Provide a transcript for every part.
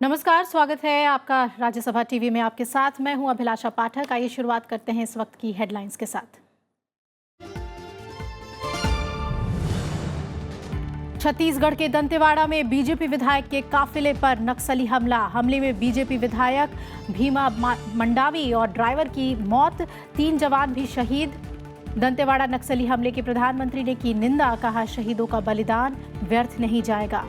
नमस्कार, स्वागत है आपका राज्यसभा टीवी में। आपके साथ मैं हूं अभिलाषा पाठक। आइए शुरुआत करते हैं इस वक्त की हेडलाइंस के साथ। छत्तीसगढ़ के दंतेवाड़ा में बीजेपी विधायक के काफिले पर नक्सली हमले में बीजेपी विधायक भीमा मंडावी और ड्राइवर की मौत, 3 जवान भी शहीद। दंतेवाड़ा नक्सली हमले की प्रधानमंत्री ने की निंदा, कहा शहीदों का बलिदान व्यर्थ नहीं जाएगा।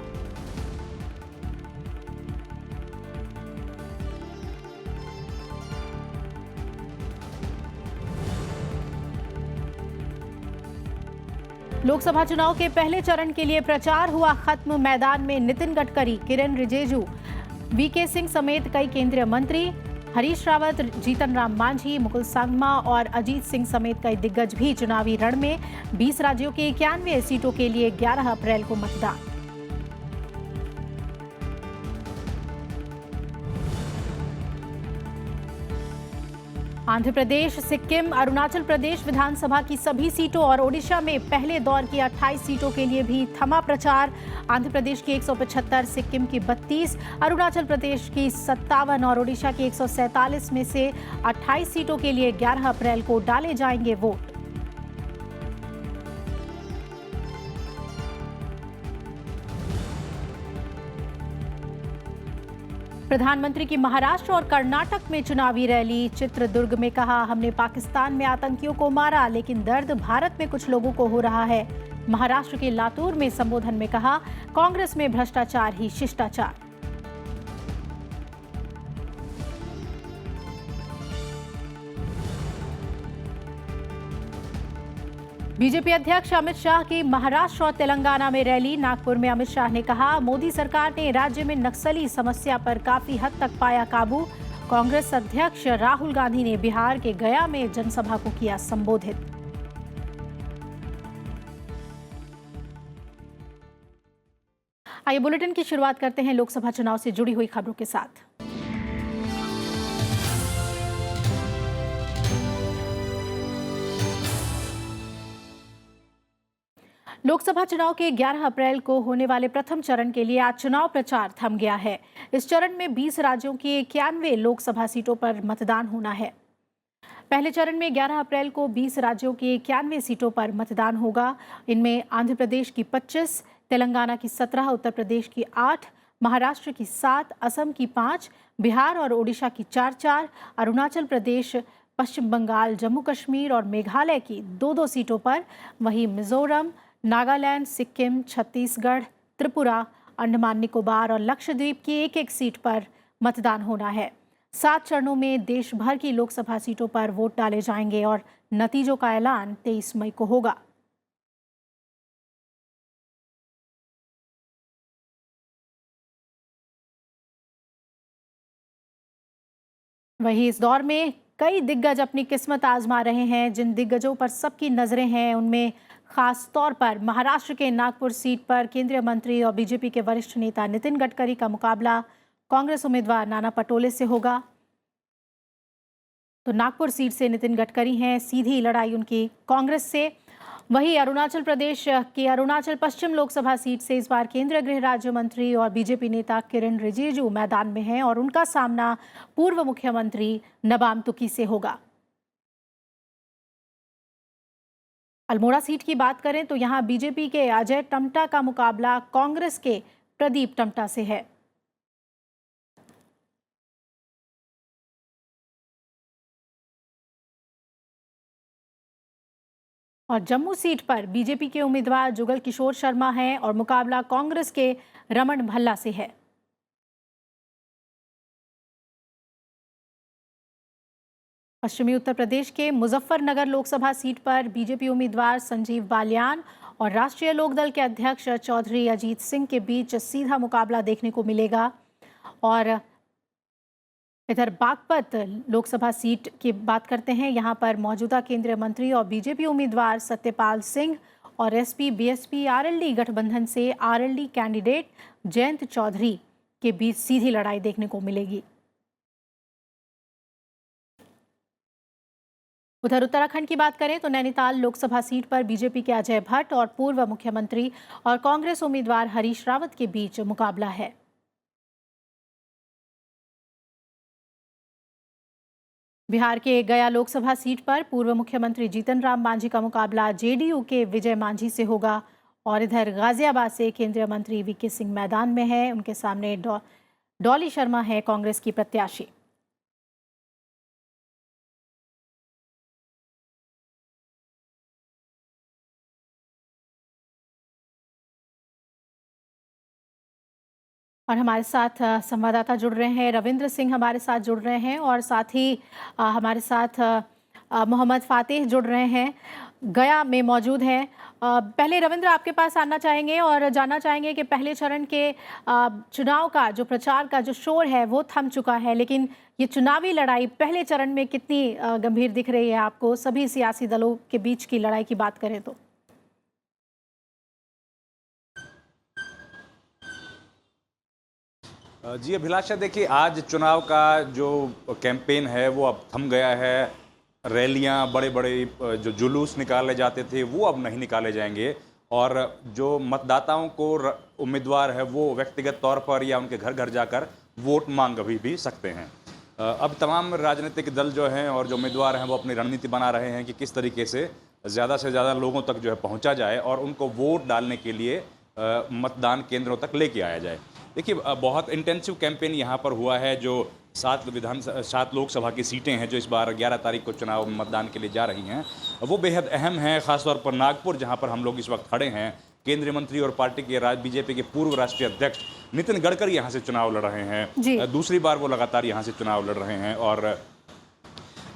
लोकसभा चुनाव के पहले चरण के लिए प्रचार हुआ खत्म। मैदान में नितिन गडकरी, किरेन रिजिजू, वीके सिंह समेत कई केंद्रीय मंत्री, हरीश रावत, जीतन राम मांझी, मुकुल संगमा और अजीत सिंह समेत कई दिग्गज भी चुनावी रण में। 20 राज्यों के 91 सीटों के लिए 11 अप्रैल को मतदान। आंध्र प्रदेश, सिक्किम, अरुणाचल प्रदेश विधानसभा की सभी सीटों और ओडिशा में पहले दौर की 28 सीटों के लिए भी थमा प्रचार। आंध्र प्रदेश की 175, सिक्किम की 32, अरुणाचल प्रदेश की 57 और ओडिशा की 147 में से 28 सीटों के लिए 11 अप्रैल को डाले जाएंगे वोट। प्रधानमंत्री की महाराष्ट्र और कर्नाटक में चुनावी रैली। चित्रदुर्ग में कहा, हमने पाकिस्तान में आतंकियों को मारा, लेकिन दर्द भारत में कुछ लोगों को हो रहा है। महाराष्ट्र के लातूर में संबोधन में कहा, कांग्रेस में भ्रष्टाचार ही शिष्टाचार। बीजेपी अध्यक्ष अमित शाह की महाराष्ट्र और तेलंगाना में रैली। नागपुर में अमित शाह ने कहा, मोदी सरकार ने राज्य में नक्सली समस्या पर काफी हद तक पाया काबू। कांग्रेस अध्यक्ष राहुल गांधी ने बिहार के गया में जनसभा को किया संबोधित। आइए बुलेटिन की शुरुआत करते हैं लोकसभा चुनाव से जुड़ी हुई खबरों के साथ। लोकसभा चुनाव के 11 अप्रैल को होने वाले प्रथम चरण के लिए आज चुनाव प्रचार थम गया है। इस चरण में 20 राज्यों की 91 लोकसभा सीटों पर मतदान होना है। पहले चरण में 11 अप्रैल को 20 राज्यों की 91 सीटों पर मतदान होगा। इनमें आंध्र प्रदेश की 25, तेलंगाना की 17, उत्तर प्रदेश की 8, महाराष्ट्र की 7, असम की 5, बिहार और ओडिशा की 4-4, अरुणाचल प्रदेश, पश्चिम बंगाल, जम्मू कश्मीर और मेघालय की 2-2 सीटों पर, वहीं मिजोरम, नागालैंड, सिक्किम, छत्तीसगढ़, त्रिपुरा, अंडमान निकोबार और लक्षद्वीप की 1-1 सीट पर मतदान होना है। 7 चरणों में देश भर की लोकसभा सीटों पर वोट डाले जाएंगे और नतीजों का ऐलान 23 मई को होगा। वहीं इस दौर में कई दिग्गज अपनी किस्मत आजमा रहे हैं। जिन दिग्गजों पर सबकी नजरें हैं, उनमें खास तौर पर महाराष्ट्र के नागपुर सीट पर केंद्रीय मंत्री और बीजेपी के वरिष्ठ नेता नितिन गडकरी का मुकाबला कांग्रेस उम्मीदवार नाना पटोले से होगा। तो नागपुर सीट से नितिन गडकरी हैं, सीधी लड़ाई उनकी कांग्रेस से। वहीं अरुणाचल प्रदेश की अरुणाचल पश्चिम लोकसभा सीट से इस बार केंद्रीय गृह राज्य मंत्री और बीजेपी नेता किरेन रिजिजू मैदान में हैं और उनका सामना पूर्व मुख्यमंत्री नबाम तुकी से होगा। अल्मोड़ा सीट की बात करें तो यहां बीजेपी के अजय टम्टा का मुकाबला कांग्रेस के प्रदीप टम्टा से है। और जम्मू सीट पर बीजेपी के उम्मीदवार जुगल किशोर शर्मा हैं और मुकाबला कांग्रेस के रमन भल्ला से है। पश्चिमी उत्तर प्रदेश के मुजफ्फरनगर लोकसभा सीट पर बीजेपी उम्मीदवार संजीव बालियान और राष्ट्रीय लोकदल के अध्यक्ष चौधरी अजीत सिंह के बीच सीधा मुकाबला देखने को मिलेगा। और इधर बागपत लोकसभा सीट की बात करते हैं। यहां पर मौजूदा केंद्रीय मंत्री और बीजेपी उम्मीदवार सत्यपाल सिंह और एसपी बीएसपी आरएलडी गठबंधन से आरएलडी कैंडिडेट जयंत चौधरी के बीच सीधी लड़ाई देखने को मिलेगी। उधर उत्तराखंड की बात करें तो नैनीताल लोकसभा सीट पर बीजेपी के अजय भट्ट और पूर्व मुख्यमंत्री और कांग्रेस उम्मीदवार हरीश रावत के बीच मुकाबला है। बिहार के गया लोकसभा सीट पर पूर्व मुख्यमंत्री जीतन राम मांझी का मुकाबला जेडीयू के विजय मांझी से होगा और इधर गाजियाबाद से केंद्रीय मंत्री वीके सिंह मैदान में है। उनके सामने डॉली शर्मा है, कांग्रेस की प्रत्याशी। और हमारे साथ संवाददाता जुड़ रहे हैं, रविंद्र सिंह हमारे साथ जुड़ रहे हैं और साथ ही हमारे साथ मोहम्मद फातिह जुड़ रहे हैं, गया में मौजूद हैं। पहले रविंद्र आपके पास आना चाहेंगे और जानना चाहेंगे कि पहले चरण के चुनाव का जो प्रचार का जो शोर है वो थम चुका है, लेकिन ये चुनावी लड़ाई पहले चरण में कितनी गंभीर दिख रही है आपको, सभी सियासी दलों के बीच की लड़ाई की बात करें तो? जी अभिलाषा, देखिए आज चुनाव का जो कैंपेन है वो अब थम गया है। रैलियां, बड़े बड़े जो जुलूस निकाले जाते थे वो अब नहीं निकाले जाएंगे और जो मतदाताओं को उम्मीदवार है वो व्यक्तिगत तौर पर या उनके घर घर जाकर वोट मांग भी सकते हैं। अब तमाम राजनीतिक दल जो हैं और जो उम्मीदवार हैं वो अपनी रणनीति बना रहे हैं कि किस तरीके से ज़्यादा लोगों तक जो है पहुंचा जाए और उनको वोट डालने के लिए मतदान केंद्रों तक लेके आया जाए। देखिए बहुत इंटेंसिव कैंपेन यहाँ पर हुआ है। जो 7 लोकसभा की सीटें हैं जो इस बार 11 तारीख को चुनाव मतदान के लिए जा रही हैं, वो बेहद अहम हैं। ख़ासतौर पर नागपुर, जहाँ पर हम लोग इस वक्त खड़े हैं, केंद्रीय मंत्री और पार्टी के बीजेपी के पूर्व राष्ट्रीय अध्यक्ष नितिन गडकरी यहाँ से चुनाव लड़ रहे हैं। दूसरी बार वो लगातार यहाँ से चुनाव लड़ रहे हैं और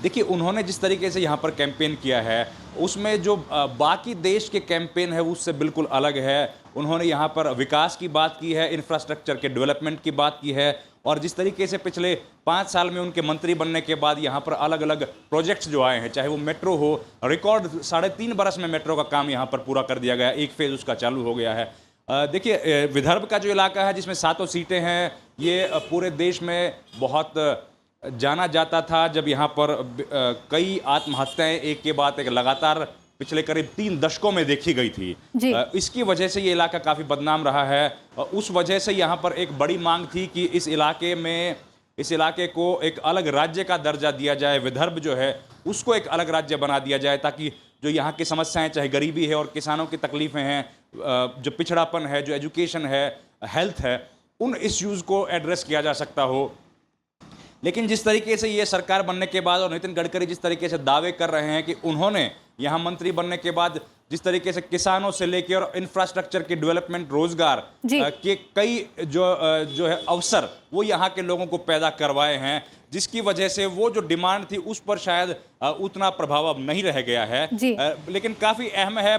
देखिए उन्होंने जिस तरीके से यहाँ पर कैंपेन किया है उसमें जो बाकी देश के कैंपेन है उससे बिल्कुल अलग है। उन्होंने यहाँ पर विकास की बात की है, इंफ्रास्ट्रक्चर के डेवलपमेंट की बात की है और जिस तरीके से पिछले 5 साल में उनके मंत्री बनने के बाद यहाँ पर अलग अलग प्रोजेक्ट्स जो आए हैं, चाहे वो मेट्रो हो, रिकॉर्ड 3.5 बरस में मेट्रो का काम यहाँ पर पूरा कर दिया गया, एक फेज उसका चालू हो गया है। देखिए विदर्भ का जो इलाका है जिसमें 7 सीटें हैं, ये पूरे देश में बहुत जाना जाता था। जब यहाँ पर कई आत्महत्याएं एक के बाद एक लगातार पिछले करीब 3 दशकों में देखी गई थी, इसकी वजह से ये इलाका काफ़ी बदनाम रहा है। उस वजह से यहाँ पर एक बड़ी मांग थी कि इस इलाके को एक अलग राज्य का दर्जा दिया जाए, विदर्भ जो है उसको एक अलग राज्य बना दिया जाए, ताकि जो यहाँ की समस्याएं, चाहे गरीबी है और किसानों की तकलीफें हैं, जो पिछड़ापन है, जो एजुकेशन है, हेल्थ है, उन इश्यूज़ को एड्रेस किया जा सकता हो। लेकिन जिस तरीके से ये सरकार बनने के बाद और नितिन गडकरी जिस तरीके से दावे कर रहे हैं कि उन्होंने यहाँ मंत्री बनने के बाद जिस तरीके से किसानों से लेकर और इंफ्रास्ट्रक्चर के डेवलपमेंट, रोजगार के कई जो है अवसर वो यहाँ के लोगों को पैदा करवाए हैं, जिसकी वजह से वो जो डिमांड थी उस पर शायद उतना प्रभाव अब नहीं रह गया है। लेकिन काफ़ी अहम है,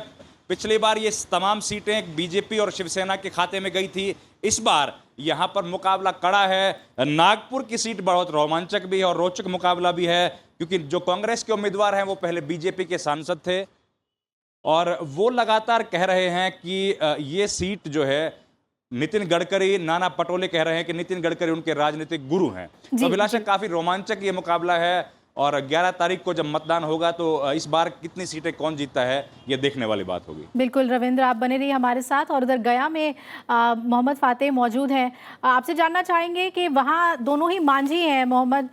पिछली बार ये तमाम सीटें बीजेपी और शिवसेना के खाते में गई थी। इस बार यहाँ पर मुकाबला कड़ा है। नागपुर की सीट बहुत रोमांचक भी है और रोचक मुकाबला भी है, क्योंकि जो कांग्रेस के उम्मीदवार हैं वो पहले बीजेपी के सांसद थे और वो लगातार कह रहे हैं कि ये सीट जो है नितिन गडकरी, नाना पटोले कह रहे हैं कि नितिन गडकरी उनके राजनीतिक गुरु हैं। तो अभिलाषा, काफी रोमांचक ये मुकाबला है और 11 तारीख को जब मतदान होगा तो इस बार कितनी सीटें कौन जीतता है ये देखने वाली बात होगी। बिल्कुल रविंद्र, आप बने रहिए हमारे साथ। और उधर गया में मोहम्मद फातिह मौजूद हैं, आपसे जानना चाहेंगे कि वहाँ दोनों ही मांझी हैं। मोहम्मद,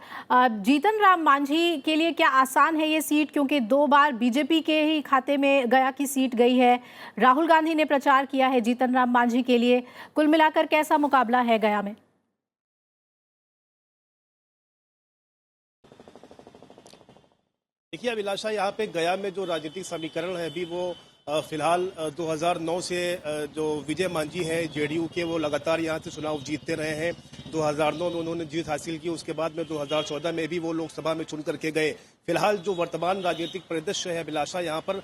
जीतन राम मांझी के लिए क्या आसान है ये सीट, क्योंकि 2 बार बीजेपी के ही खाते में गया की सीट गई है। राहुल गांधी ने प्रचार किया है जीतन राम मांझी के लिए। कुल मिलाकर कैसा मुकाबला है गया में? देखिए अभिलाषा, यहाँ पे गया में जो राजनीतिक समीकरण है अभी वो फिलहाल 2009 से जो विजय मांझी हैं जेडीयू के, वो लगातार यहाँ से चुनाव जीतते रहे हैं। 2009 में उन्होंने जीत हासिल की, उसके बाद में 2014 में भी वो लोकसभा में चुन करके गए। फिलहाल जो वर्तमान राजनीतिक परिदृश्य है अभिलाषा, यहाँ पर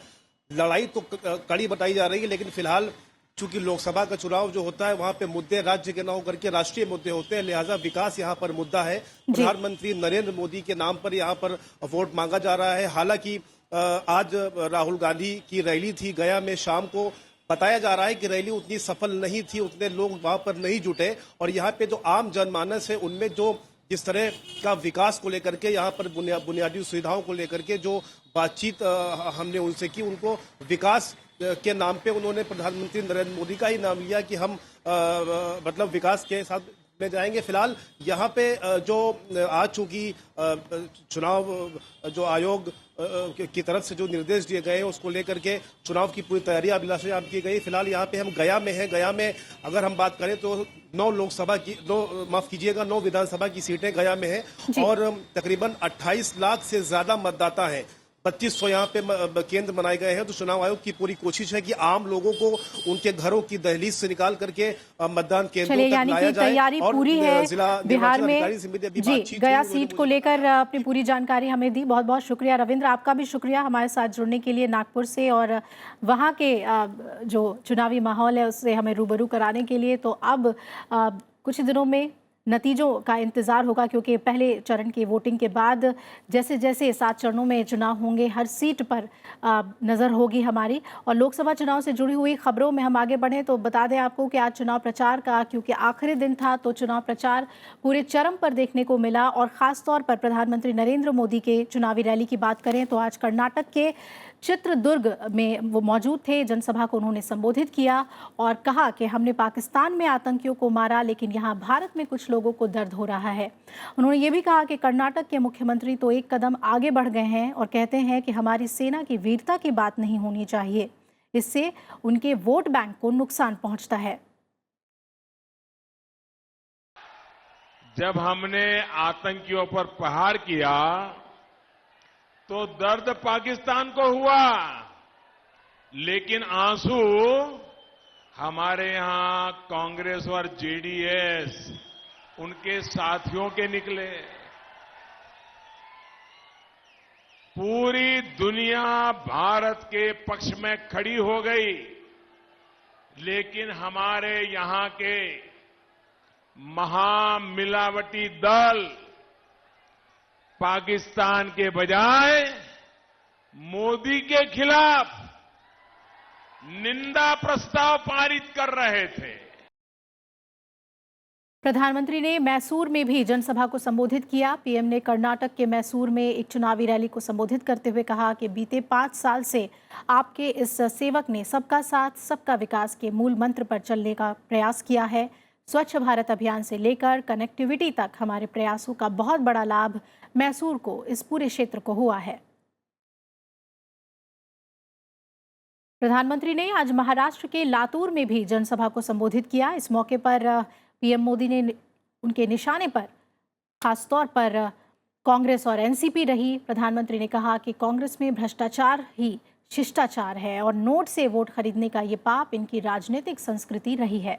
लड़ाई तो कड़ी बताई जा रही है, लेकिन फिलहाल चूंकि लोकसभा का चुनाव जो होता है वहां पे मुद्दे राज्य के ना होकर के राष्ट्रीय मुद्दे होते हैं, लिहाजा विकास यहाँ पर मुद्दा है। प्रधानमंत्री नरेंद्र मोदी के नाम पर यहाँ पर वोट मांगा जा रहा है। हालांकि आज राहुल गांधी की रैली थी गया में, शाम को बताया जा रहा है कि रैली उतनी सफल नहीं थी, उतने लोग वहां पर नहीं जुटे और यहाँ पे जो आम जनमानस है उनमें जो जिस तरह का विकास को लेकर के, यहाँ पर बुनियादी सुविधाओं को लेकर के जो बातचीत हमने उनसे की, उनको विकास के नाम पे उन्होंने प्रधानमंत्री नरेंद्र मोदी का ही नाम लिया कि हम मतलब विकास के साथ में जाएंगे। फिलहाल यहाँ पे जो आज चूंकि चुनाव जो आयोग की तरफ से जो निर्देश दिए गए हैं उसको लेकर के चुनाव की पूरी तैयारी अभिलाषा की गई। फिलहाल यहाँ पे हम गया में हैं। गया में अगर हम बात करें तो 9 विधानसभा की सीटें गया में हैं और तकरीबन 28 लाख से ज्यादा मतदाता हैं। 2500 यहाँ पे केंद्र बनाए गए हैं। तो चुनाव आयोग की पूरी कोशिश है कि आम लोगों को उनके घरों की दहलीज से निकाल करके मतदान केंद्रों तक लाया जाए। तैयारी पूरी है बिहार में। जी, गया सीट को लेकर अपनी पूरी जानकारी हमें दी। बहुत बहुत शुक्रिया रविंद्र, आपका भी शुक्रिया हमारे साथ जुड़ने के लिए नागपुर से और वहाँ के जो चुनावी माहौल है उससे हमें रूबरू कराने के लिए। तो अब कुछ दिनों में नतीजों का इंतजार होगा, क्योंकि पहले चरण की वोटिंग के बाद जैसे जैसे 7 चरणों में चुनाव होंगे हर सीट पर नज़र होगी हमारी। और लोकसभा चुनाव से जुड़ी हुई खबरों में हम आगे बढ़ें तो बता दें आपको कि आज चुनाव प्रचार का, क्योंकि आखिरी दिन था, तो चुनाव प्रचार पूरे चरम पर देखने को मिला। और ख़ास तौर पर प्रधानमंत्री नरेंद्र मोदी के चुनावी रैली की बात करें तो आज कर्नाटक के चित्रदुर्ग में वो मौजूद थे। जनसभा को उन्होंने संबोधित किया और कहा कि हमने पाकिस्तान में आतंकियों को मारा, लेकिन यहाँ भारत में कुछ लोगों को दर्द हो रहा है। उन्होंने ये भी कहा कि कर्नाटक के मुख्यमंत्री तो एक कदम आगे बढ़ गए हैं और कहते हैं कि हमारी सेना की वीरता की बात नहीं होनी चाहिए, इससे उनके वोट बैंक को नुकसान पहुंचता है। जब हमने आतंकियों पर प्रहार किया तो दर्द पाकिस्तान को हुआ, लेकिन आंसू हमारे यहां कांग्रेस और जेडीएस उनके साथियों के निकले। पूरी दुनिया भारत के पक्ष में खड़ी हो गई, लेकिन हमारे यहां के महामिलावटी दल पाकिस्तान के बजाय मोदी के खिलाफ निंदा प्रस्ताव पारित कर रहे थे। प्रधानमंत्री ने मैसूर में भी जनसभा को संबोधित किया। पीएम ने कर्नाटक के मैसूर में एक चुनावी रैली को संबोधित करते हुए कहा कि बीते 5 साल से आपके इस सेवक ने सबका साथ सबका विकास के मूल मंत्र पर चलने का प्रयास किया है। स्वच्छ भारत अभियान से लेकर कनेक्टिविटी तक हमारे प्रयासों का बहुत बड़ा लाभ मैसूर को, इस पूरे क्षेत्र को हुआ है। प्रधानमंत्री ने आज महाराष्ट्र के लातूर में भी जनसभा को संबोधित किया। इस मौके पर पीएम मोदी ने उनके निशाने पर खासतौर पर कांग्रेस और एनसीपी रही। प्रधानमंत्री ने कहा कि कांग्रेस में भ्रष्टाचार ही शिष्टाचार है और नोट से वोट खरीदने का ये पाप इनकी राजनीतिक संस्कृति रही है।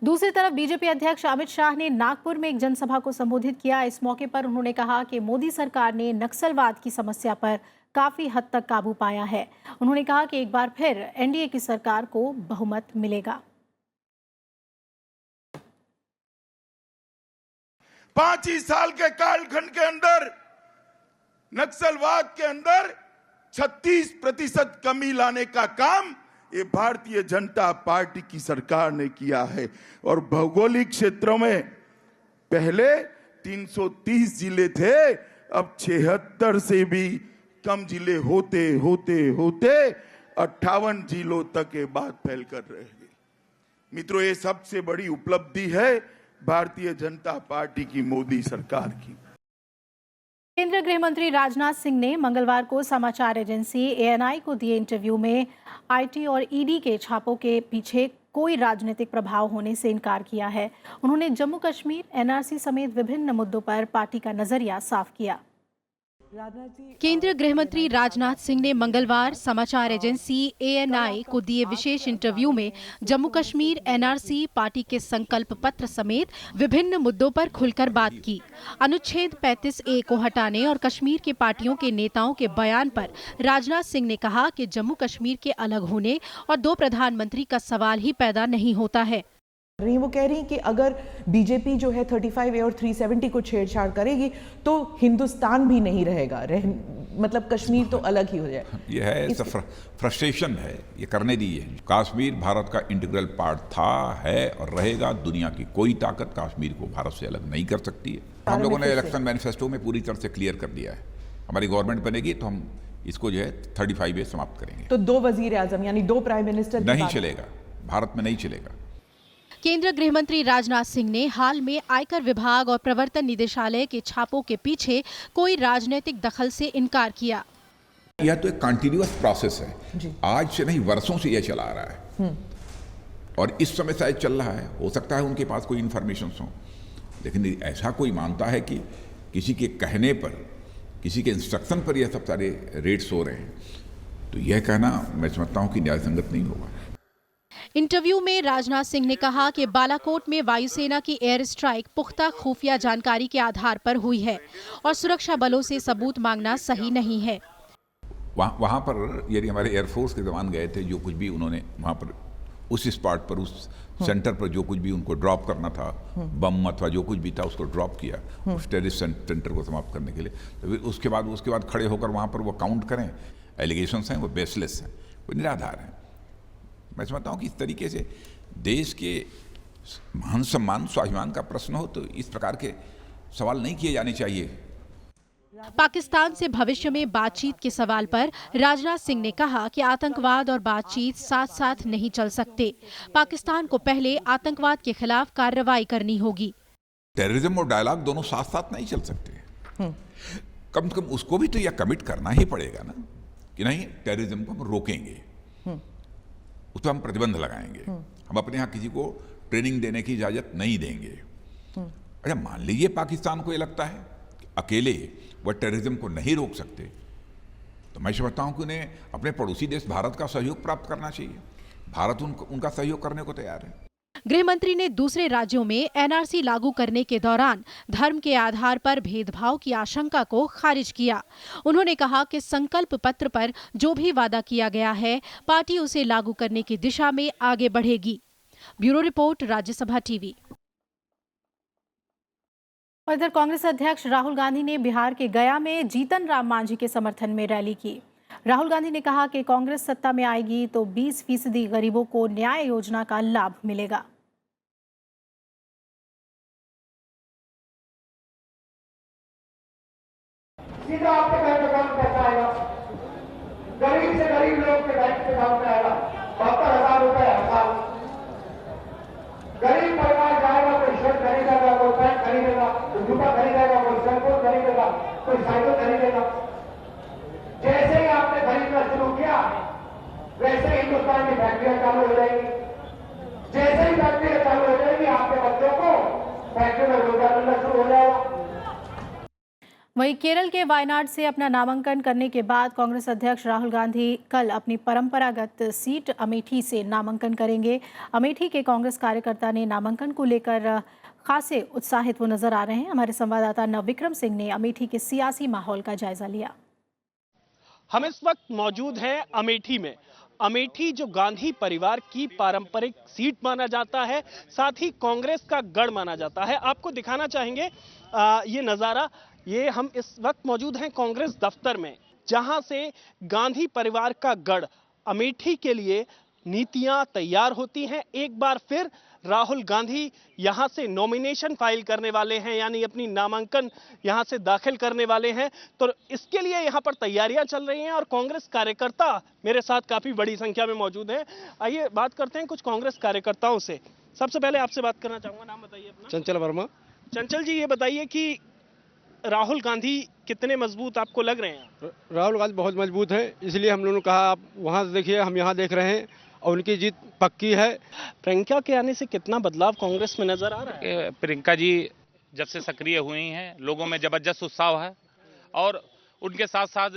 दूसरी तरफ बीजेपी अध्यक्ष अमित शाह ने नागपुर में एक जनसभा को संबोधित किया। इस मौके पर उन्होंने कहा कि मोदी सरकार ने नक्सलवाद की समस्या पर काफी हद तक काबू पाया है। उन्होंने कहा कि एक बार फिर एनडीए की सरकार को बहुमत मिलेगा। 5 ही साल के कालखंड के अंदर नक्सलवाद के अंदर 36% कमी लाने का काम ये भारतीय जनता पार्टी की सरकार ने किया है। और भौगोलिक क्षेत्रों में पहले 330 जिले थे, अब 76 से भी कम जिले होते होते होते 58 जिलों तक ये बात फैल कर रहे हैं। मित्रों, ये सबसे बड़ी उपलब्धि है भारतीय जनता पार्टी की, मोदी सरकार की। केंद्रीय गृह मंत्री राजनाथ सिंह ने मंगलवार को समाचार एजेंसी एएनआई को दिए इंटरव्यू में आईटी और ईडी के छापों के पीछे कोई राजनीतिक प्रभाव होने से इनकार किया है। उन्होंने जम्मू कश्मीर, एनआरसी समेत विभिन्न मुद्दों पर पार्टी का नजरिया साफ किया। केंद्रीय गृह मंत्री राजनाथ सिंह ने मंगलवार समाचार एजेंसी एएनआई को दिए विशेष इंटरव्यू में जम्मू कश्मीर, एनआरसी, पार्टी के संकल्प पत्र समेत विभिन्न मुद्दों पर खुलकर बात की। अनुच्छेद 35A को हटाने और कश्मीर के पार्टियों के नेताओं के बयान पर राजनाथ सिंह ने कहा कि जम्मू कश्मीर के अलग होने और 2 प्रधानमंत्री का सवाल ही पैदा नहीं होता है। वो कह रही कि अगर बीजेपी जो है 35A और 370 को छेड़छाड़ करेगी तो हिंदुस्तान भी नहीं रहेगा, मतलब कश्मीर तो अलग ही हो जाए। ये है फ्रस्ट्रेशन है, ये करने दीजिए। कश्मीर भारत का इंटीग्रल पार्ट था, है और रहेगा। दुनिया की कोई ताकत कश्मीर को भारत से अलग नहीं कर सकती है। हम लोगों ने इलेक्शन मैनिफेस्टो में पूरी तरह से क्लियर कर दिया है, हमारी गवर्नमेंट बनेगी तो हम इसको जो है 35A समाप्त करेंगे। तो 2 वजीर आजम यानी 2 प्राइम मिनिस्टर नहीं चलेगा। भारत में नहीं चलेगा। केंद्रीय गृह मंत्री राजनाथ सिंह ने हाल में आयकर विभाग और प्रवर्तन निदेशालय के छापों के पीछे कोई राजनीतिक दखल से इनकार किया। यह तो एक कंटिन्यूअस प्रोसेस है, आज से नहीं वर्षों से यह चला आ रहा है और इस समय शायद चल रहा है। हो सकता है उनके पास कोई इंफॉर्मेशन हो, लेकिन ऐसा कोई मानता है कि किसी के कहने पर, किसी के इंस्ट्रक्शन पर यह सब सारे रेट्स हो रहे हैं, तो यह कहना मैं समझता हूं कि न्याय संगत नहीं होगा। इंटरव्यू में राजनाथ सिंह ने कहा कि बालाकोट में वायुसेना की एयर स्ट्राइक पुख्ता खुफिया जानकारी के आधार पर हुई है और सुरक्षा बलों से सबूत मांगना सही नहीं है। वहाँ पर यदि हमारे एयरफोर्स के जवान गए थे, जो कुछ भी उन्होंने वहाँ पर उस स्पॉट पर, उस सेंटर पर जो कुछ भी उनको ड्रॉप करना था, बम अथवा जो कुछ भी था उसको ड्रॉप किया उस टेररिस्ट सेंटर को समाप्त करने के लिए, तो फिर उसके बाद खड़े होकर वहाँ पर वो काउंट करें, एलिगेशंस हैं वो बेसलेस हैं, वो निराधार हैं। मैं समझता हूँ कि इस तरीके से देश के मान सम्मान स्वाभिमान का प्रश्न हो तो इस प्रकार के सवाल नहीं किए जाने चाहिए। पाकिस्तान से भविष्य में बातचीत के सवाल पर राजनाथ सिंह ने कहा कि आतंकवाद और बातचीत साथ साथ नहीं चल सकते। पाकिस्तान को पहले आतंकवाद के खिलाफ कार्रवाई करनी होगी। टेररिज्म और डायलॉग दोनों साथ साथ नहीं चल सकते। कम से कम उसको भी तो यह कमिट करना ही पड़ेगा ना कि नहीं, टेररिज्म को हम रोकेंगे, उस पर हम प्रतिबंध लगाएंगे, हम अपने यहाँ किसी को ट्रेनिंग देने की इजाजत नहीं देंगे। अच्छा, मान लीजिए पाकिस्तान को ये लगता है कि अकेले वह टेररिज्म को नहीं रोक सकते, तो मैं समझता हूं कि उन्हें अपने पड़ोसी देश भारत का सहयोग प्राप्त करना चाहिए। भारत उनका सहयोग करने को तैयार है। गृह मंत्री ने दूसरे राज्यों में एनआरसी लागू करने के दौरान धर्म के आधार पर भेदभाव की आशंका को खारिज किया। उन्होंने कहा कि संकल्प पत्र पर जो भी वादा किया गया है, पार्टी उसे लागू करने की दिशा में आगे बढ़ेगी। Bureau report, Rajya Sabha TV. और इधर कांग्रेस अध्यक्ष राहुल गांधी ने बिहार के गया में जीतन राम मांझी के समर्थन में रैली की। राहुल गांधी ने कहा कि कांग्रेस सत्ता में आएगी तो 20% गरीबों को न्याय योजना का लाभ मिलेगा। सीधा आपके बैंक अकाउंट में पैसा आएगा, गरीब से गरीब लोग के बैंक अकाउंट में आएगा 72,000 रुपए हर साल। गरीब परिवार जाएगा, कोई शर्ट खरीदेगा, कोई पैंट खरीदेगा, कोई जूता खरीदेगा, कोई सेलफोन खरीदेगा, कोई साइकिल खरीदेगा। जैसे ही आपने खरीदना शुरू किया, वैसे हिंदुस्तान की फैक्ट्रियां चालू हो जाएंगी। जैसे ही फैक्ट्रियां चालू हो जाएंगी, आपके बच्चों को फैक्ट्री में रोजगार मिलना शुरू हो जाएगा। वहीं केरल के वायनाड से अपना नामांकन करने के बाद कांग्रेस अध्यक्ष राहुल गांधी कल अपनी परंपरागत सीट अमेठी से नामांकन करेंगे। अमेठी के कांग्रेस कार्यकर्ता ने नामांकन को लेकर खासे उत्साहित वो नजर आ रहे हैं। हमारे संवाददाता नवविक्रम सिंह ने अमेठी के सियासी माहौल का जायजा लिया। हम इस वक्त मौजूद हैं अमेठी में। अमेठी जो गांधी परिवार की पारंपरिक सीट माना जाता है, साथ ही कांग्रेस का गढ़ माना जाता है। आपको दिखाना चाहेंगे ये नज़ारा। ये हम इस वक्त मौजूद हैं कांग्रेस दफ्तर में, जहां से गांधी परिवार का गढ़ अमेठी के लिए नीतियां तैयार होती हैं। एक बार फिर राहुल गांधी यहां से नॉमिनेशन फाइल करने वाले हैं, यानी अपनी नामांकन यहां से दाखिल करने वाले हैं। तो इसके लिए यहां पर तैयारियां चल रही हैं और कांग्रेस कार्यकर्ता मेरे साथ काफी बड़ी संख्या में मौजूद हैं। आइए बात करते हैं कुछ कांग्रेस कार्यकर्ताओं से। सबसे पहले आपसे बात करना चाहूंगा, नाम बताइए अपना। चंचल वर्मा। चंचल जी, ये बताइए कि राहुल गांधी कितने मजबूत आपको लग रहे हैं? राहुल गांधी बहुत मजबूत है, इसलिए हम लोगों ने कहा आप वहां से देखिए, हम यहाँ देख रहे हैं और उनकी जीत पक्की है। प्रियंका के आने से कितना बदलाव कांग्रेस में नजर आ रहा है? प्रियंका जी जब से सक्रिय हुई हैं, लोगों में जबरदस्त उत्साह है और उनके साथ साथ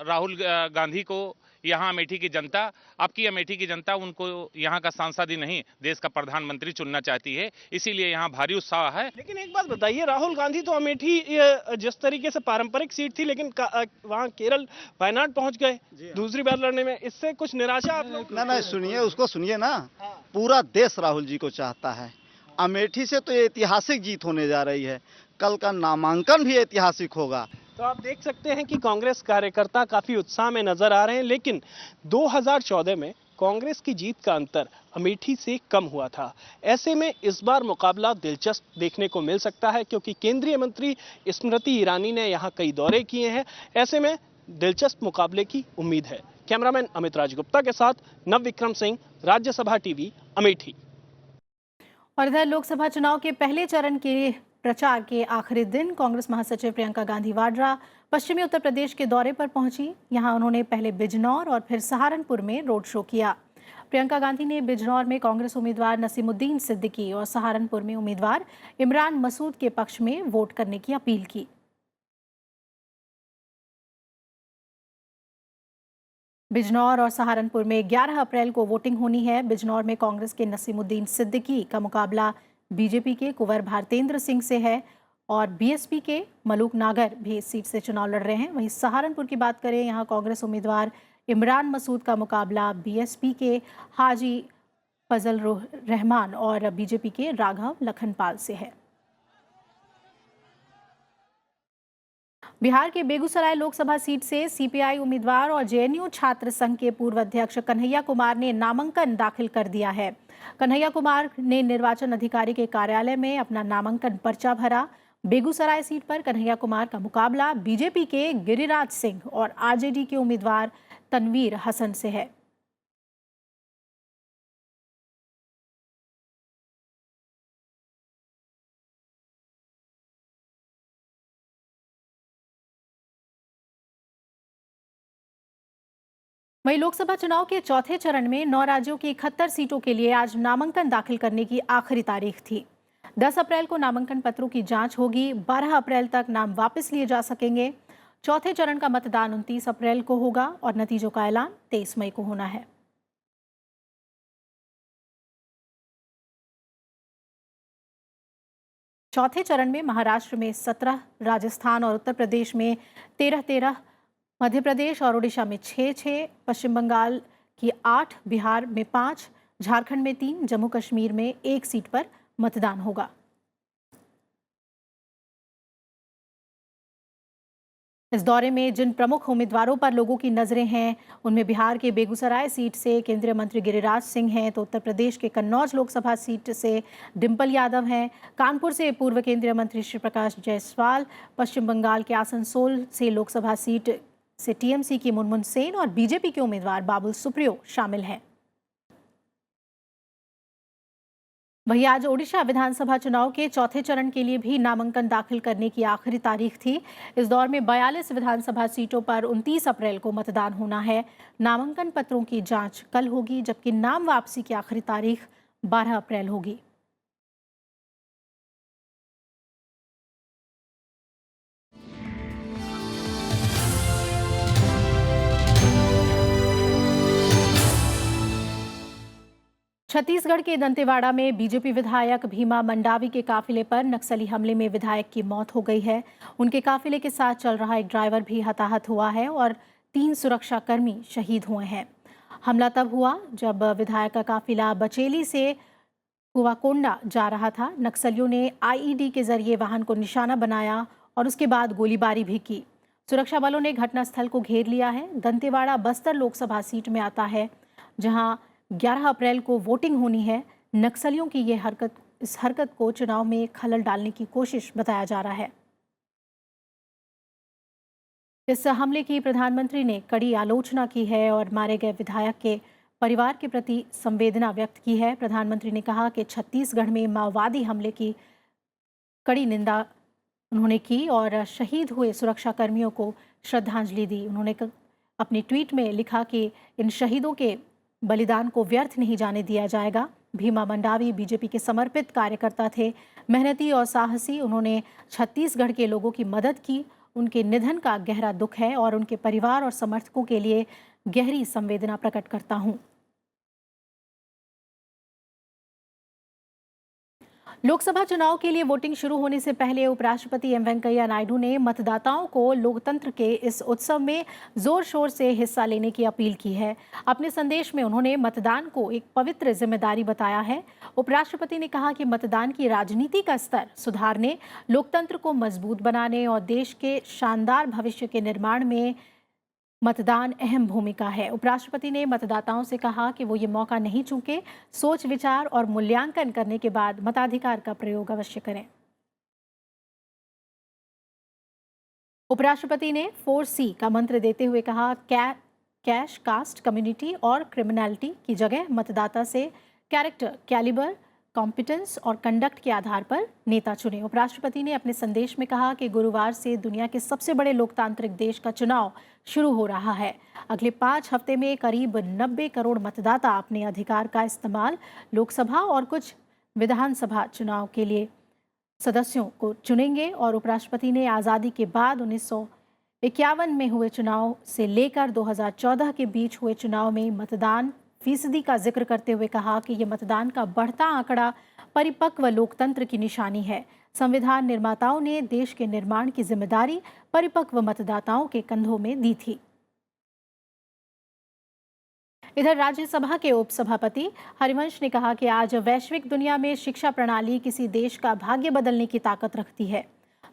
राहुल गांधी को यहाँ अमेठी की जनता, आपकी अमेठी की जनता उनको यहाँ का सांसद ही नहीं, देश का प्रधानमंत्री चुनना चाहती है, इसीलिए यहाँ भारी उत्साह है। लेकिन एक बात बताइए, राहुल गांधी तो अमेठी जिस तरीके से पारंपरिक सीट थी, लेकिन वहाँ केरल वायनाड पहुंच गए दूसरी बार लड़ने में, इससे कुछ निराशा आप लोग? ना सुनिए, उसको सुनिए ना। पूरा देश राहुल जी को चाहता है। अमेठी से तो ये ऐतिहासिक जीत होने जा रही है, कल का नामांकन भी ऐतिहासिक होगा। तो आप देख सकते हैं कि कांग्रेस कार्यकर्ता काफी उत्साह में नजर आ रहे हैं। लेकिन 2014 में कांग्रेस की जीत का अंतर अमेठी से कम हुआ था। ऐसे में इस बार मुकाबला दिलचस्प देखने को मिल सकता है, क्योंकि केंद्रीय मंत्री स्मृति ईरानी ने यहां कई दौरे किए हैं। ऐसे में दिलचस्प मुकाबले की उम्मीद है। कैमरामैन अमित राजगुप्ता के साथ नव विक्रम सिंह, राज्यसभा टीवी, अमेठी। और इधर लोकसभा चुनाव के पहले चरण के प्रचार के आखिरी दिन कांग्रेस महासचिव प्रियंका गांधी वाड्रा पश्चिमी उत्तर प्रदेश के दौरे पर पहुंची। यहां उन्होंने पहले बिजनौर और फिर सहारनपुर में रोड शो किया। प्रियंका गांधी ने बिजनौर में कांग्रेस उम्मीदवार नसीमुद्दीन सिद्दीकी और सहारनपुर में उम्मीदवार इमरान मसूद के पक्ष में वोट करने की अपील की। बिजनौर और सहारनपुर में 11 अप्रैल को वोटिंग होनी है। बिजनौर में कांग्रेस के नसीमुद्दीन सिद्दीकी का मुकाबला बीजेपी के कुंवर भारतेंद्र सिंह से है और बीएसपी के मलूक नागर भी इस सीट से चुनाव लड़ रहे हैं। वहीं सहारनपुर की बात करें, यहां कांग्रेस उम्मीदवार इमरान मसूद का मुकाबला बीएसपी के हाजी फजल रहमान और बीजेपी के राघव लखनपाल से है। बिहार के बेगूसराय लोकसभा सीट से सीपीआई उम्मीदवार और जेएनयू छात्र संघ के पूर्व अध्यक्ष कन्हैया कुमार ने नामांकन दाखिल कर दिया है। कन्हैया कुमार ने निर्वाचन अधिकारी के कार्यालय में अपना नामांकन पर्चा भरा। बेगूसराय सीट पर कन्हैया कुमार का मुकाबला बीजेपी के गिरिराज सिंह और आरजेडी के उम्मीदवार तनवीर हसन से है। वहीं लोकसभा चुनाव के चौथे चरण में 9 राज्यों की 71 सीटों के लिए आज नामांकन दाखिल करने की आखिरी तारीख थी। 10 अप्रैल को नामांकन पत्रों की जांच होगी। 12 अप्रैल तक नाम वापस लिए जा सकेंगे। चौथे चरण का मतदान 29 अप्रैल को होगा और नतीजों का ऐलान 23 मई को होना है। चौथे चरण में महाराष्ट्र में 17, राजस्थान और उत्तर प्रदेश में 13-13, मध्य प्रदेश और ओडिशा में 6-6, पश्चिम बंगाल की 8, बिहार में 5, झारखंड में 3, जम्मू कश्मीर में 1 सीट पर मतदान होगा। इस दौरे में जिन प्रमुख उम्मीदवारों पर लोगों की नजरें हैं, उनमें बिहार के बेगूसराय सीट से केंद्रीय मंत्री गिरिराज सिंह हैं, तो उत्तर प्रदेश के कन्नौज लोकसभा सीट से डिंपल यादव हैं, कानपुर से पूर्व केंद्रीय मंत्री श्री प्रकाश जायसवाल, पश्चिम बंगाल के आसनसोल से लोकसभा सीट से टीएमसी की मुनमुन सेन और बीजेपी के उम्मीदवार बाबुल सुप्रियो शामिल हैं। वहीं आज ओडिशा विधानसभा चुनाव के चौथे चरण के लिए भी नामांकन दाखिल करने की आखिरी तारीख थी। इस दौर में 42 विधानसभा सीटों पर 29 अप्रैल को मतदान होना है। नामांकन पत्रों की जांच कल होगी, जबकि नाम वापसी की आखिरी तारीख 12 अप्रैल होगी। छत्तीसगढ़ के दंतेवाड़ा में बीजेपी विधायक भीमा मंडावी के काफिले पर नक्सली हमले में विधायक की मौत हो गई है। उनके काफिले के साथ चल रहा एक ड्राइवर भी हताहत हुआ है और 3 सुरक्षाकर्मी शहीद हुए हैं। हमला तब हुआ जब विधायक का काफिला बचेली से कुवाकोंडा जा रहा था। नक्सलियों ने आईईडी के जरिए वाहन को निशाना बनाया और उसके बाद गोलीबारी भी की। सुरक्षा बलों ने घटनास्थल को घेर लिया है। दंतेवाड़ा बस्तर लोकसभा सीट में आता है, जहां 11 अप्रैल को वोटिंग होनी है। नक्सलियों की इस हरकत को चुनाव में खलल डालने की कोशिश बताया जा रहा है। इस हमले की प्रधानमंत्री ने कड़ी आलोचना की है और मारे गए विधायक के परिवार के प्रति संवेदना व्यक्त की है। प्रधानमंत्री ने कहा कि छत्तीसगढ़ में माओवादी हमले की कड़ी निंदा उन्होंने की और शहीद हुए सुरक्षाकर्मियों को श्रद्धांजलि दी। उन्होंने अपने ट्वीट में लिखा कि इन शहीदों के बलिदान को व्यर्थ नहीं जाने दिया जाएगा। भीमा मंडावी बीजेपी के समर्पित कार्यकर्ता थे, मेहनती और साहसी। उन्होंने छत्तीसगढ़ के लोगों की मदद की। उनके निधन का गहरा दुख है और उनके परिवार और समर्थकों के लिए गहरी संवेदना प्रकट करता हूं। लोकसभा चुनाव के लिए वोटिंग शुरू होने से पहले उपराष्ट्रपति एम वेंकैया नायडू ने मतदाताओं को लोकतंत्र के इस उत्सव में जोर शोर से हिस्सा लेने की अपील की है। अपने संदेश में उन्होंने मतदान को एक पवित्र जिम्मेदारी बताया है। उपराष्ट्रपति ने कहा कि मतदान की राजनीति का स्तर सुधारने, लोकतंत्र को मजबूत बनाने और देश के शानदार भविष्य के निर्माण में मतदान अहम भूमिका है। उपराष्ट्रपति ने मतदाताओं से कहा कि वो ये मौका नहीं चूके, सोच विचार और मूल्यांकन करने के बाद मताधिकार का प्रयोग अवश्य करें। उपराष्ट्रपति ने 4C का मंत्र देते हुए कहा, कैश, कास्ट, कम्युनिटी और क्रिमिनलिटी की जगह मतदाता से कैरेक्टर, कैलिबर, कॉम्पिटेंस और कंडक्ट के आधार पर नेता चुने। उपराष्ट्रपति ने अपने संदेश में कहा कि गुरुवार से दुनिया के सबसे बड़े लोकतांत्रिक देश का चुनाव शुरू हो रहा है। अगले 5 हफ्ते में करीब 90 करोड़ मतदाता अपने अधिकार का इस्तेमाल लोकसभा और कुछ विधानसभा चुनाव के लिए सदस्यों को चुनेंगे। और उपराष्ट्रपति ने आज़ादी के बाद 1951 में हुए चुनाव से लेकर 2014 के बीच हुए चुनाव में मतदान फीसदी का जिक्र करते हुए कहा कि यह मतदान का बढ़ता आंकड़ा परिपक्व लोकतंत्र की निशानी है। संविधान निर्माताओं ने देश के निर्माण की जिम्मेदारी परिपक्व मतदाताओं के कंधों में दी थी। इधर राज्यसभा के उपसभापति हरिवंश ने कहा कि आज वैश्विक दुनिया में शिक्षा प्रणाली किसी देश का भाग्य बदलने की ताकत रखती है।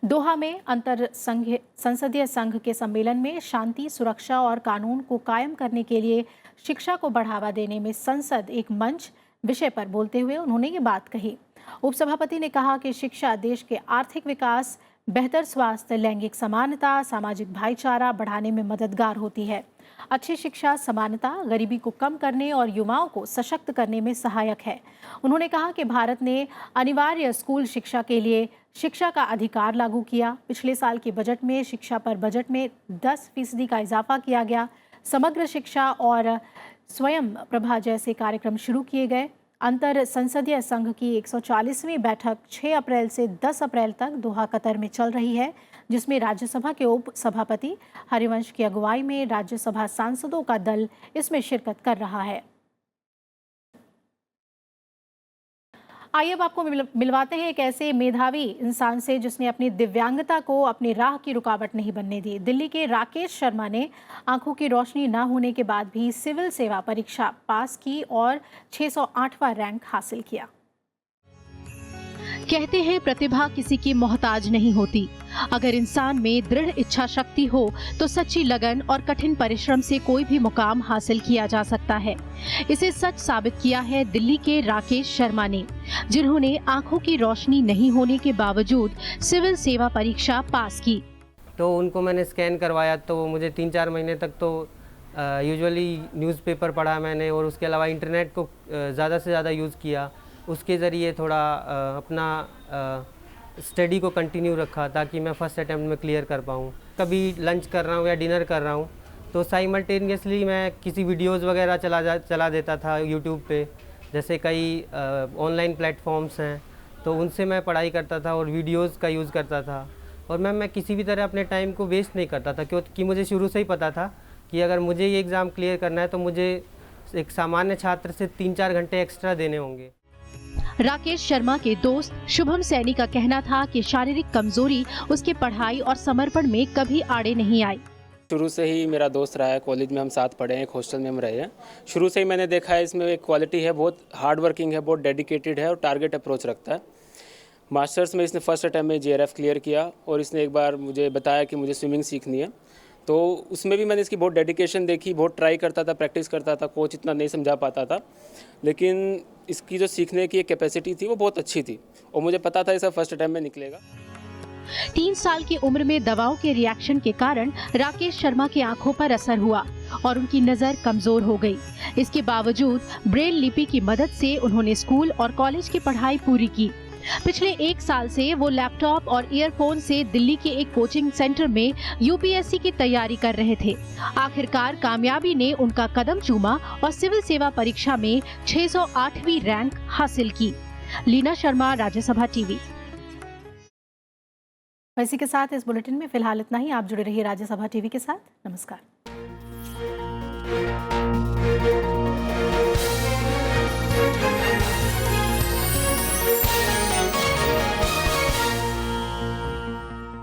दोहा में अंतर संसदीय संघ के सम्मेलन में शांति, सुरक्षा और कानून को कायम करने के लिए शिक्षा को बढ़ावा देने में संसद एक मंच विषय पर बोलते हुए उन्होंने ये बात कही। उपसभापति ने कहा कि शिक्षा देश के आर्थिक विकास, बेहतर स्वास्थ्य, लैंगिक समानता, सामाजिक भाईचारा बढ़ाने में मददगार होती है। अच्छी शिक्षा समानता, गरीबी को कम करने और युवाओं को सशक्त करने में सहायक है। उन्होंने कहा कि भारत ने अनिवार्य स्कूल शिक्षा के लिए शिक्षा का अधिकार लागू किया। पिछले साल के बजट में शिक्षा पर बजट में 10% का इजाफा किया गया। समग्र शिक्षा और स्वयं प्रभा जैसे कार्यक्रम शुरू किए गए। अंतर संसदीय संघ की 140वीं बैठक 6 अप्रैल से 10 अप्रैल तक दोहा कतर में चल रही है, जिसमें राज्यसभा के उप सभापति हरिवंश की अगुवाई में राज्यसभा सांसदों का दल इसमें शिरकत कर रहा है। आइए अब आपको मिलवाते हैं एक ऐसे मेधावी इंसान से जिसने अपनी दिव्यांगता को अपनी राह की रुकावट नहीं बनने दी। दिल्ली के राकेश शर्मा ने आंखों की रोशनी न होने के बाद भी सिविल सेवा परीक्षा पास की और 608वां रैंक हासिल किया। कहते हैं प्रतिभा किसी की मोहताज नहीं होती। अगर इंसान में दृढ़ इच्छा शक्ति हो तो सच्ची लगन और कठिन परिश्रम से कोई भी मुकाम हासिल किया जा सकता है। इसे सच साबित किया है दिल्ली के राकेश शर्मा ने, जिन्होंने आंखों की रोशनी नहीं होने के बावजूद सिविल सेवा परीक्षा पास की। तो उनको मैंने स्कैन करवाया तो मुझे 3-4 महीने तक तो यूजुअली न्यूज़पेपर पढ़ा मैंने, और उसके अलावा इंटरनेट को ज़्यादा से ज़्यादा यूज़ किया। उसके ज़रिए थोड़ा अपना स्टडी को कंटिन्यू रखा ताकि मैं फर्स्ट अटैम्प्ट में क्लियर कर पाऊँ। कभी लंच कर रहा हूँ या डिनर कर रहा हूँ तो साइमल्टेनियसली मैं किसी वीडियोस वगैरह चला देता था यूट्यूब पे। जैसे कई ऑनलाइन प्लेटफॉर्म्स हैं तो उनसे मैं पढ़ाई करता था और वीडियोस का यूज़ करता था। और मैं किसी भी तरह अपने टाइम को वेस्ट नहीं करता था, क्योंकि मुझे शुरू से ही पता था कि अगर मुझे ये एग्ज़ाम क्लियर करना है तो मुझे एक सामान्य छात्र से 3-4 घंटे एक्स्ट्रा देने होंगे। राकेश शर्मा के दोस्त शुभम सैनी का कहना था कि शारीरिक कमजोरी उसके पढ़ाई और समर्पण में कभी आड़े नहीं आई। शुरू से ही मेरा दोस्त रहा है, कॉलेज में हम साथ पढ़े हैं, एक हॉस्टल में हम रहे हैं। शुरू से ही मैंने देखा है इसमें एक क्वालिटी है, बहुत हार्ड वर्किंग है, बहुत डेडिकेटेड है और टारगेट अप्रोच रखता है। मास्टर्स में इसने फर्स्ट अटैम्प्ट में JRF क्लियर किया और इसने एक बार मुझे बताया कि मुझे स्विमिंग सीखनी है, तो उसमें भी मैंने इसकी बहुत डेडिकेशन देखी, बहुत ट्राई करता था, प्रैक्टिस करता था। कोच इतना नहीं समझा पाता था, लेकिन इसकी जो सीखने की कैपेसिटी थी वो बहुत अच्छी थी और मुझे पता था इसे फर्स्ट अटैम्प्ट में निकलेगा। 3 साल की उम्र में दवाओं के रिएक्शन के कारण राकेश शर्मा की आंखों पर असर हुआ और उनकी नजर कमजोर हो गई। इसके बावजूद ब्रेल लिपि की मदद से उन्होंने स्कूल और कॉलेज की पढ़ाई पूरी की। पिछले 1 साल से वो लैपटॉप और ईयरफोन से दिल्ली के एक कोचिंग सेंटर में UPSC की तैयारी कर रहे थे। आखिरकार कामयाबी ने उनका कदम चूमा और सिविल सेवा परीक्षा में 608वीं रैंक हासिल की। लीना शर्मा, राज्यसभा टीवी। इसी के साथ इस बुलेटिन में फिलहाल इतना ही। आप जुड़े रहिए राज्यसभा टीवी के साथ। नमस्कार।